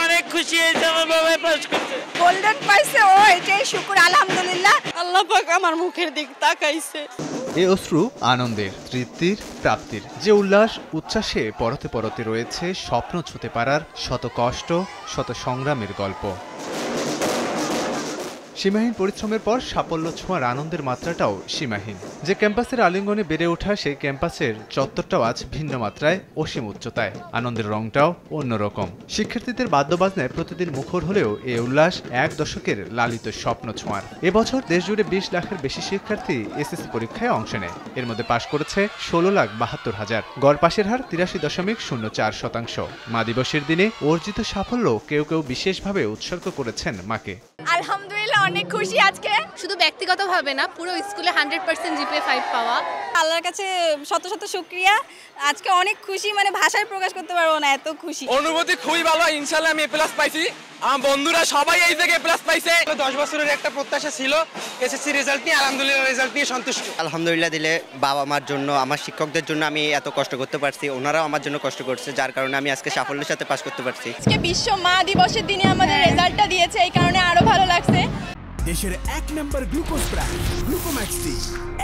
অনেক খুশি হয়েছে, আমার বাবাই পাস করছে, গোল্ডেন পাইছে, ও এটাই শুকর আলহামদুলিল্লাহ। আল্লাহ পাক আমার মুখের দিক তাকাইছে। এ অশ্রু আনন্দের, তৃপ্তির, প্রাপ্তির। যে উল্লাস উচ্ছ্বাসে পরতে পরতে রয়েছে স্বপ্ন ছুঁতে পারার শত কষ্ট, শত সংগ্রামের গল্প। সীমাহীন পরিশ্রমের পর সাফল্য ছোঁয়ার আনন্দের মাত্রাটাও সীমাহীন। যে ক্যাম্পাসের আলিঙ্গনে বেড়ে ওঠা সেই ক্যাম্পাসের চত্বরটাও আজ ভিন্ন মাত্রায়, অসীম উচ্চতায়। আনন্দের রংটাও অন্যরকম। শিক্ষার্থীদের বাদ্যবাজনায় প্রতিদিন মুখর হলেও এ উল্লাস এক দশকের লালিত স্বপ্ন ছোঁয়ার। এবছর দেশজুড়ে 20 লাখের বেশি শিক্ষার্থী এসএসসি পরীক্ষায় অংশ নেয়। এর মধ্যে পাশ করেছে 16,72,000। গড় পাশের হার 83.04%। মা দিবসের দিনে অর্জিত সাফল্য কেউ কেউ বিশেষভাবে উৎসর্গ করেছেন মাকে। আলহামদুলিল্লাহ অনেক খুশি আজকে, শুধু ব্যক্তিগতভাবে না, পুরো স্কুলে 100% জিপিএ 5 পাওয়া। আল্লাহর কাছে শত শত শুকরিয়া। আজকে অনেক খুশি, মানে ভাষায় প্রকাশ করতে পারবো না, এত খুশি। অনুভূতি খুবই ভালো। ইনশাআল্লাহ আমি এ প্লাস পাইছি, আমার বন্ধুরা সবাই এই থেকে এ প্লাস পাইছে। 10 বছরের একটা প্রত্যাশা ছিল এসএসসি রেজাল্ট নিয়ে, আলহামদুলিল্লাহ রেজাল্ট নিয়ে সন্তুষ্ট। আলহামদুলিল্লাহ দিলে বাবা মার জন্য, আমার শিক্ষকদের জন্য আমি এত কষ্ট করতে পারছি, ওনারাও আমার জন্য কষ্ট করছে, যার কারণে আমি আজকে সাফল্যের সাথে পাস করতে পারছি। আজকে বিশ্ব মা দিবসের দিনে আমাদের রেজাল্টটা দিয়েছে, এই কারণে আরো ভালো লাগছে। দেশের 1 নম্বর গ্লুকোজ ব্র্যান্ড গ্লুকোম্যাক্স ডি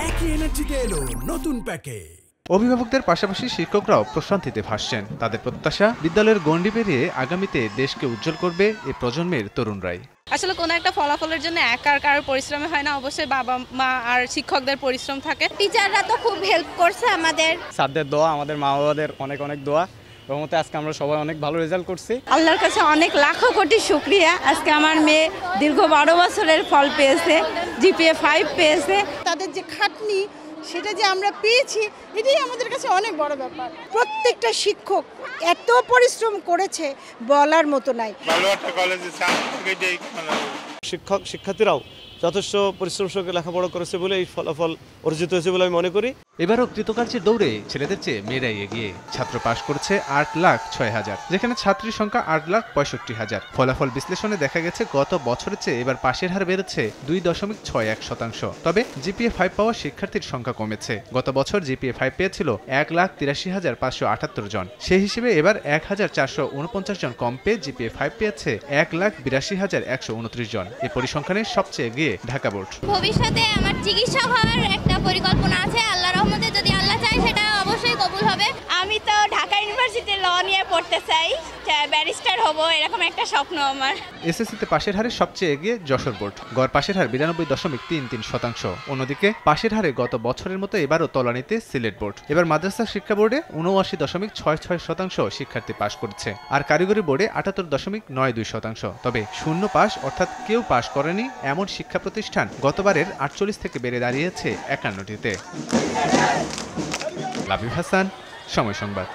একই এনার্জিতে এলো নতুন প্যাকে। অভিভাবকদের পাশাপাশি শিক্ষকরাও প্রশান্তিতে ভাসছেন। তাদের প্রত্যাশা, বিদ্যালয়ের গণ্ডি পেরিয়ে আগামীতে দেশকে উজ্জ্বল করবে এ প্রজন্মের তরুণরাই। আসলে কোনো একটা ফলাফলের জন্য একার কারোর পরিশ্রমে হয় না, অবশ্যই বাবা মা আর শিক্ষকদের পরিশ্রম থাকে। টিচাররা তো খুব হেল্প করছে আমাদের, স্যারদের দোয়া, আমাদের মা বাবাদের অনেক অনেক দোয়া, রহমতে আজকে আমরা সবাই অনেক ভালো রেজাল্ট করছি। আল্লাহর কাছে অনেক লাখো কোটি শুকরিয়া। আজকে আমার মেয়ে দীর্ঘ 12 বছরের ফল পেয়েছে, জিপিএ 5 পেয়েছে। তাদের যে খাটনি সেটা যে আমরা পেয়েছি, এটাই আমাদের কাছে অনেক বড় ব্যাপার। প্রত্যেকটা শিক্ষক এত পরিশ্রম করেছে, বলার মতো নাই। শিক্ষক শিক্ষার্থীরাও যথেষ্ট পরিশ্রম সহকারে লেখাপড়া করেছে বলে এই ফলাফল অর্জিত হয়েছে বলে আমি মনে করি। এবারও কৃতকার্যের দৌড়ে ছেলেদের চেয়ে মেয়েরাই এগিয়ে। ছাত্র পাশ করেছে 8,06,000, যেখানে ছাত্রীর সংখ্যা 8,65,000। ফলাফল বিশ্লেষণে দেখা গেছে গত বছরের চেয়ে এবার পাশের হার বেড়েছে 2.61%। তবে জিপিএ 5 পাওয়া শিক্ষার্থীর সংখ্যা কমেছে। গত বছর জিপিএ 5 পেয়েছিল 1,83,578 জন। সেই হিসেবে এবার 1,449 জন কম পেয়ে জিপিএ 5 পেয়েছে 1,82,129 জন। এই পরিসংখ্যানে সবচেয়ে এগিয়ে ঢাকা বোর্ড। ভবিষ্যতে আমার চিকিৎসক হওয়ার একটা পরিকল্পনা আছে, আল্লাহর রহমতে যদি আল্লাহ চায় সেটা অবশ্যই কবুল হবে। আমি তো ঢাকা ইউনিভার্সিটি ল নিয়ে পড়তে চাই, ব্যারিস্টার হব, এরকম একটা স্বপ্ন আমার। এসএসসিতে পাশের হারে সবচেয়ে এগিয়ে যশোর বোর্ড। গড় পাশের হার 92.33%। অন্যদিকে পাশের হারে গত বছরের মতো এবারও তলানিতে সিলেট বোর্ড। এবার মাদ্রাসা শিক্ষা বোর্ডে 79.66% শিক্ষার্থী পাশ করেছে, আর কারিগরি বোর্ডে 78.92%। তবে শূন্য পাস অর্থাৎ কেউ পাশ করেনি এমন শিক্ষা প্রতিষ্ঠান গতবারের 48 থেকে বেড়ে দাঁড়িয়েছে 51টিতে। লাবিব হাসান, সময় সংবাদ।